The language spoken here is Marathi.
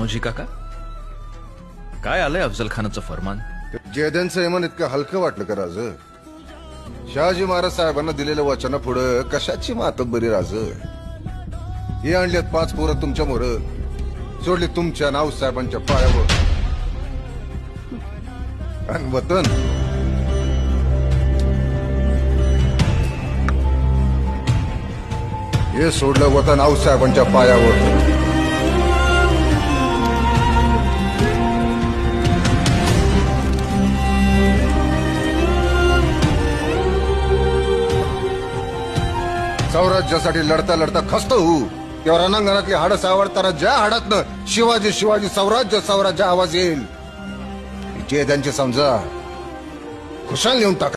रामोजी काका, काय आलंय अफजल खानाचं फरमान? जयद्यांचं यमन इतकं हलकं वाटलं का राज? शहाजी महाराज साहेबांना दिलेल्या वचना पुढं कशाची मातब्बरी राज? हे आणलेत 5 पोरं तुमच्या मोर, सोडली तुमच्या नाव साहेबांच्या पायावर. आणि वतन हे सोडलं वतन आऊसाहेबांच्या पायावर. स्वराज्यासाठी लढता लढता खस्त होऊ तेव्हा रणांगणातली हाडं सावरताना ज्या हाडातनं शिवाजी शिवाजी स्वराज्य स्वराज्य आवाज येईल, जे त्यांचे समजा खुशाल नेऊन टाका.